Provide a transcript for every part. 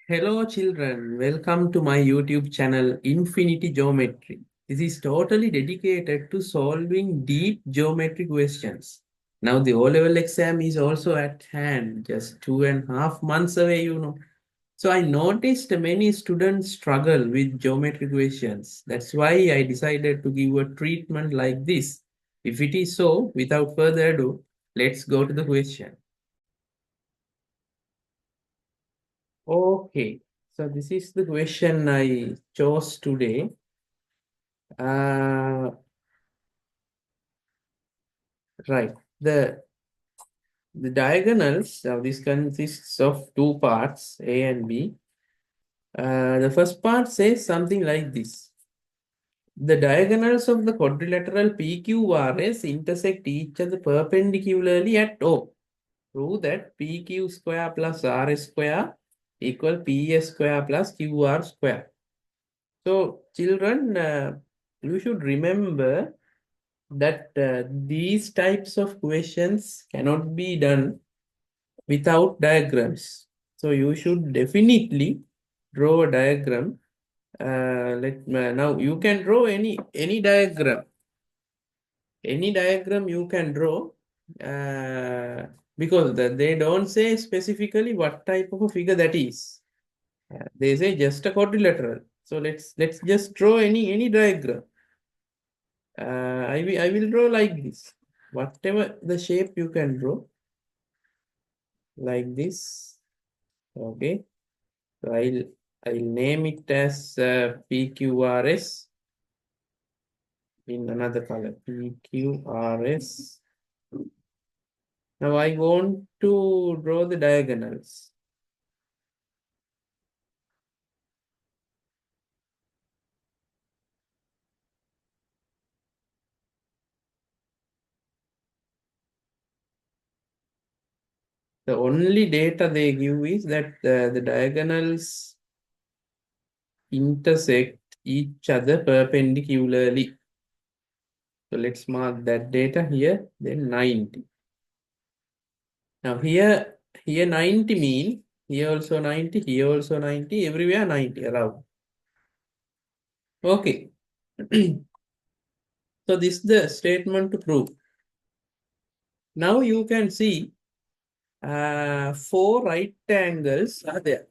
Hello children, welcome to my YouTube channel Infinity Geometry. This is totally dedicated to solving deep geometry questions. Now the O-level exam is also at hand, just 2.5 months away. So I noticed many students struggle with geometry questions. That's why I decided to give a treatment like this. If it is so, without further ado, let's go to the question. Okay, so this is the question I chose today. Uh, right, the diagonals, now this consists of two parts, A and B. The first part says something like this. The diagonals of the quadrilateral PQRS intersect each other perpendicularly at O. Prove that PQ square plus RS square equal PS square plus QR square. So children, you should remember that these types of questions cannot be done without diagrams. So you should definitely draw a diagram. Now you can draw any diagram. Any diagram you can draw because they don't say specifically what type of a figure that is. They say just a quadrilateral. So let's just draw any diagram. I will draw like this. Whatever the shape you can draw, like this. Okay. So I'll name it as PQRS in another color. PQRS. Now I want to draw the diagonals. The only data they give is that the diagonals intersect each other perpendicularly. So let's mark that data here, then 90. Now here 90 mean, here also 90, here also 90, everywhere 90 around. Okay. So this is the statement to prove. Now you can see four right angles are there.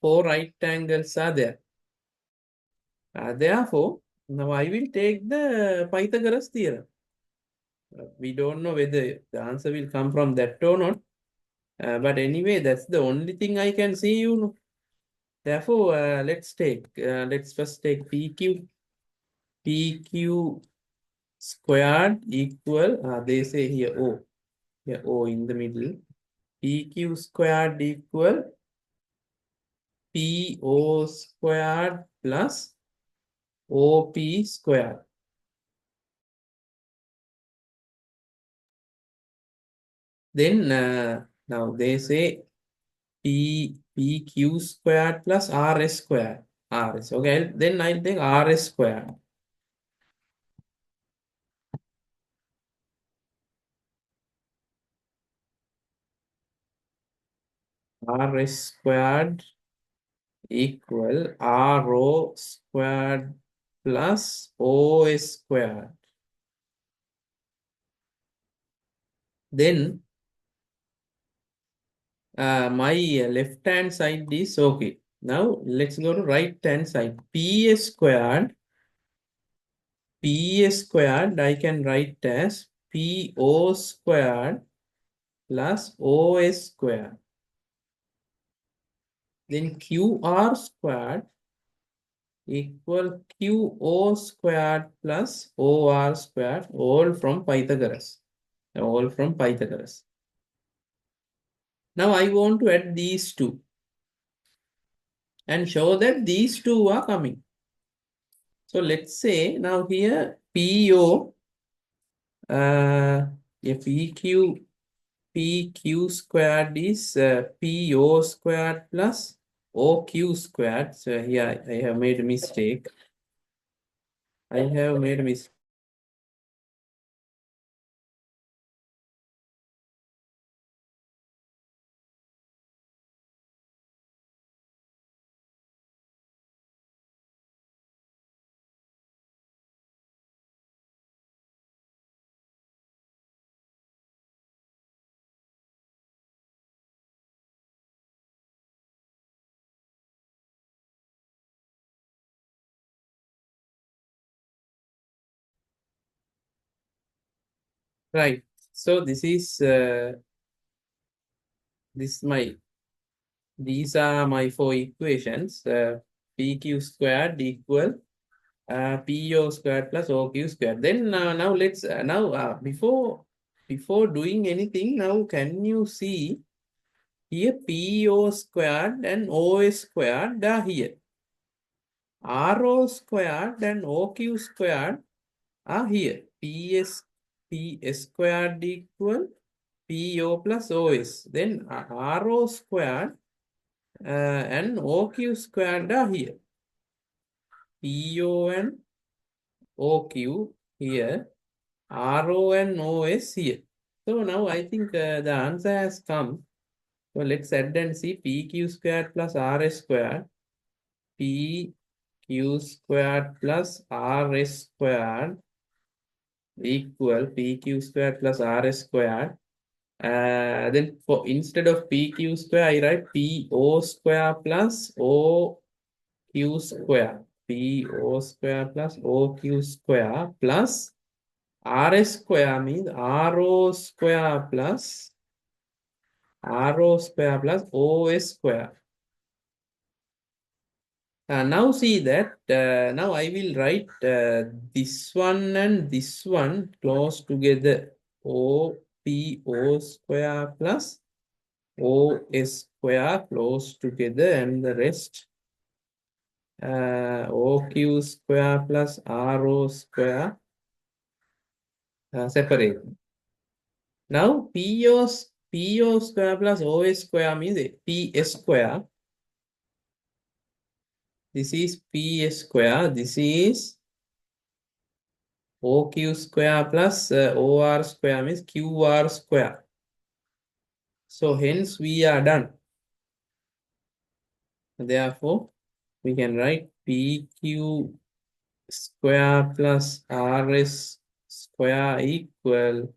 Four right angles are there. Therefore, now I will take the Pythagoras theorem. We don't know whether the answer will come from that or not. But anyway, that's the only thing I can see. Therefore, let's first take PQ squared equal, they say here O in the middle. PQ squared equal PO squared plus OP squared. Then now they say PQ squared plus RS squared. RS. Okay, then I'll take RS squared. RS squared equal RO squared plus OS squared. Then my left hand side is okay. Now let's go to right hand side. PS squared I can write as PO squared plus OS squared. Then QR squared equal QO squared plus OR squared, all from Pythagoras. All from Pythagoras. Now I want to add these two and show that these two are coming. So let's say now here PO, PQ squared is PO squared plus OQ squared. So here I have made a mistake. I have made a mistake. Right. So this is these are my four equations. PQ squared equal PO squared plus OQ squared. Then now let's before doing anything, now can you see here PO squared and OS squared are here. RO squared and OQ squared are here. PS squared equal PO plus OS. Then RO squared and OQ squared are here. PO and OQ here. RO and OS here. So now I think the answer has come. So let's add and see PQ squared plus RS squared. PQ squared plus RS squared equal PQ squared plus RS squared. Then for instead of PQ square, I write PO square plus OQ square. PO square plus OQ square plus RS square means RO square plus OS square. Now see that now I will write this one and this one close together. OPO square plus OS square close together, and the rest OQ square plus RO square separate. Now PO square plus OS square means PS square. This is PS square. This is OQ square plus OR square means QR square. So hence we are done. Therefore, we can write PQ square plus RS square equal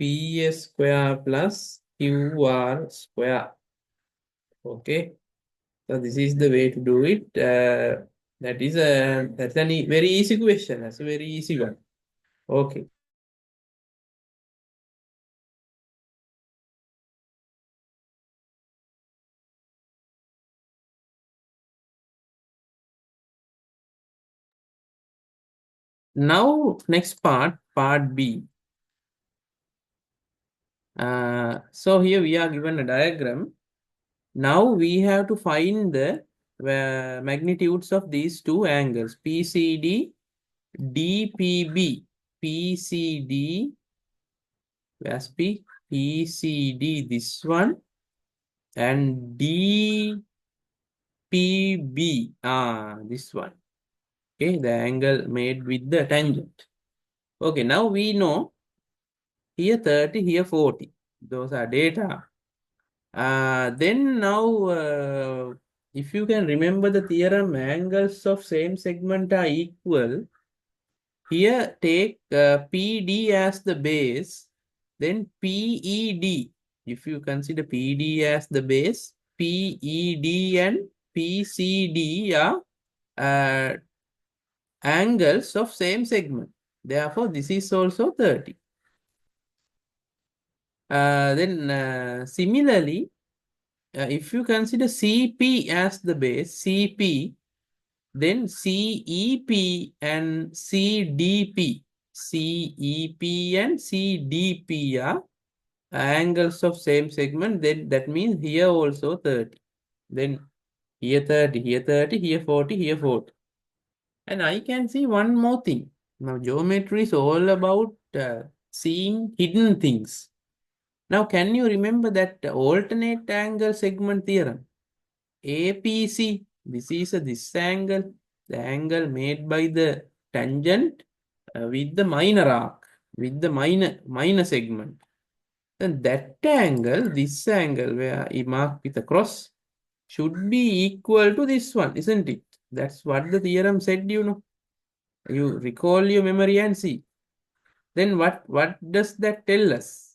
PS square plus QR square. Okay. So this is the way to do it. That's a very easy question. That's a very easy one. Okay. Now next part B. So here we are given a diagram. Now we have to find the magnitudes of these two angles, PCD, DPB. PCD, where's P? PCD, this one, and DPB, this one. Okay, the angle made with the tangent. Okay, now we know here 30, here 40. Those are data. Then now, if you can remember the theorem, angles of same segment are equal. Here, take PD as the base, then PED. If you consider PD as the base, PED and PCD are angles of same segment. Therefore, this is also 30. Then similarly, if you consider CP as the base, CP, then CEP and CDP. CEP and CDP are angles of same segment. Then that means here also 30. Then here 30, here 30, here 40, here 40. And I can see one more thing. Now geometry is all about seeing hidden things. Now can you remember that alternate angle segment theorem? APC, this is this angle, the angle made by the tangent with the minor arc, with the minor segment. Then that angle, this angle where I mark with a cross, should be equal to this one, isn't it? That's what the theorem said, you know. You recall your memory and see. Then what does that tell us?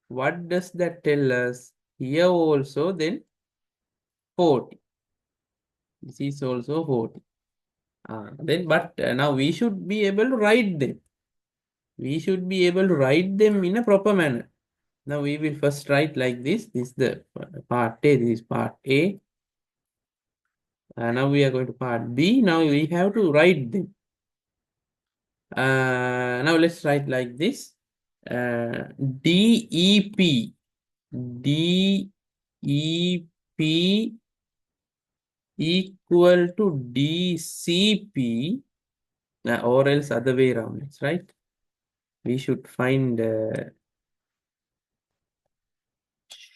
What does that tell us? Here also then 40. This is also 40. Then but now we should be able to write them. we should be able to write them in a proper manner. Now we will first write like this. This is the part A, this is part A. Now we are going to part B. Now we have to write them. Now let's write like this. DEP. DEP equal to DCP, or else other way around, right? We should find,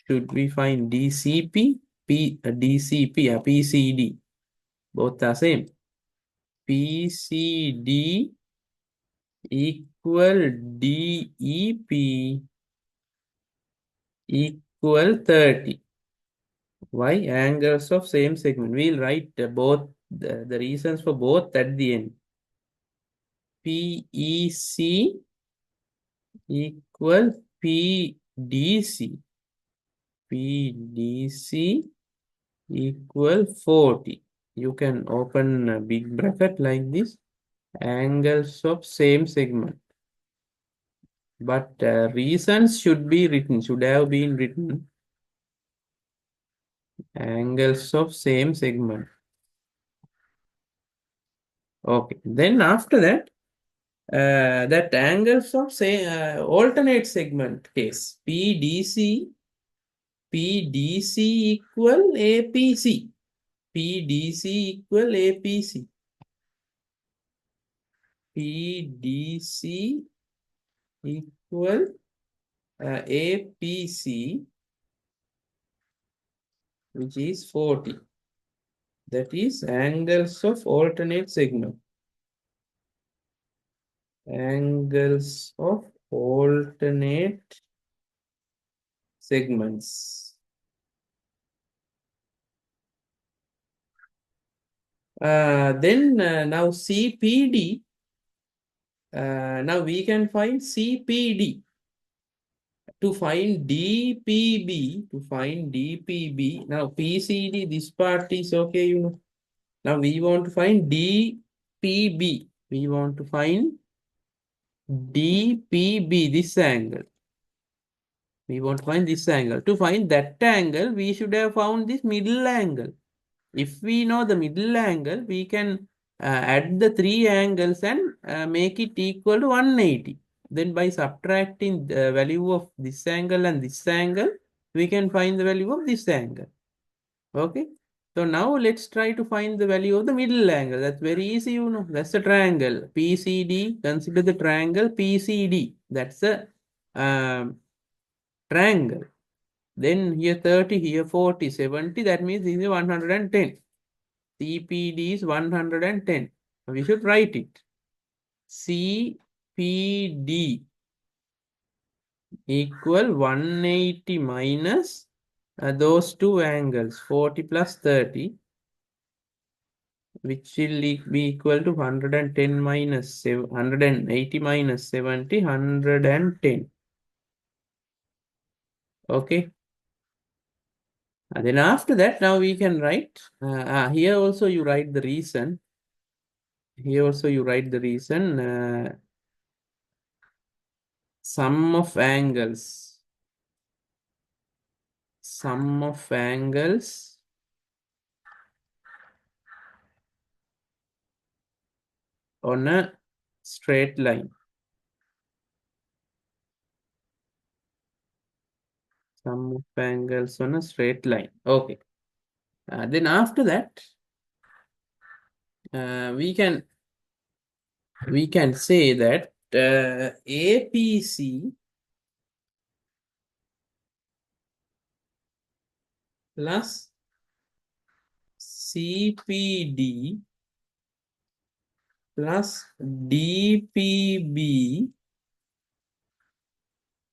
should we find DCP? DCP, PCD, both are same. PCD equal DEP equal 30. Why? Angles of same segment. We'll write both the reasons for both at the end. PEC equal PDC. PDC equal 40. You can open a big bracket like this. Angles of same segment. But reasons should be written, should have been written. Angles of same segment. Okay. Then after that, that angles of say alternate segment case PDC equal APC. PDC equal APC. PDC equal APC, which is 40. That is angles of alternate segment. Angles of alternate segments. Then now CPD. Now we can find CPD. To find DPB, now PCD, this part is okay, you know. Now we want to find DPB. We want to find DPB, this angle. We want to find this angle. To find that angle, we should have found this middle angle. If we know the middle angle, we can add the three angles and make it equal to 180. Then by subtracting the value of this angle and this angle, we can find the value of this angle. Okay. So now let's try to find the value of the middle angle. That's very easy, you know. That's the triangle. PCD, consider the triangle PCD. That's a triangle. Then here 30, here 40, 70. That means this is 110. CPD is 110. We should write it. CPD equal 180 minus those two angles, 40 plus 30, which will be equal to 110 minus 180 minus 70, 110. Okay. And then after that, now we can write, here also you write the reason. Here also you write the reason, sum of angles. Sum of angles on a straight line. Sum of angles on a straight line. Okay. Then after that, we can say that APC plus CPD plus DPB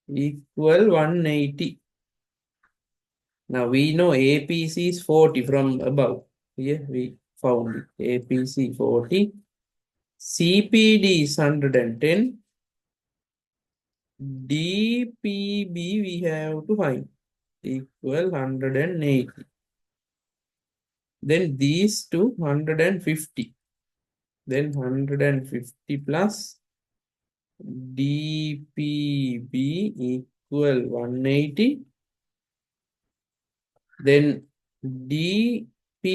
equal 180. Now we know APC is 40 from above. Here we found it. APC 40. CPD is 110. DPB we have to find equal 180. Then these two 150. Then 150 plus dpb equal 180. Then dpb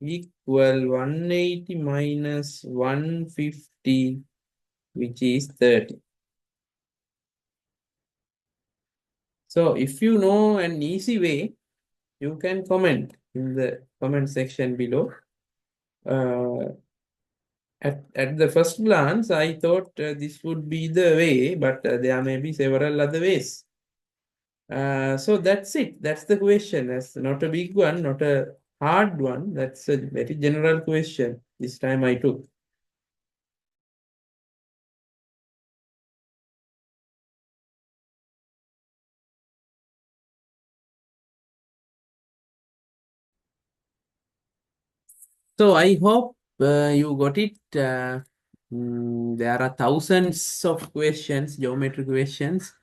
equal 180 minus 150, which is 30. So if you know an easy way, you can comment in the comment section below. At the first glance, I thought this would be the way, but there may be several other ways. So that's it. That's the question. That's not a big one, not a hard one. That's a very general question this time I took. So I hope you got it. There are thousands of questions, geometry questions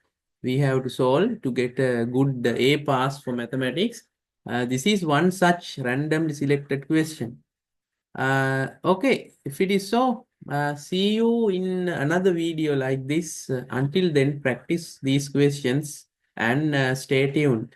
we have to solve to get a good A pass for mathematics. This is one such randomly selected question. Okay, if it is so, see you in another video like this. Until then, practice these questions and stay tuned.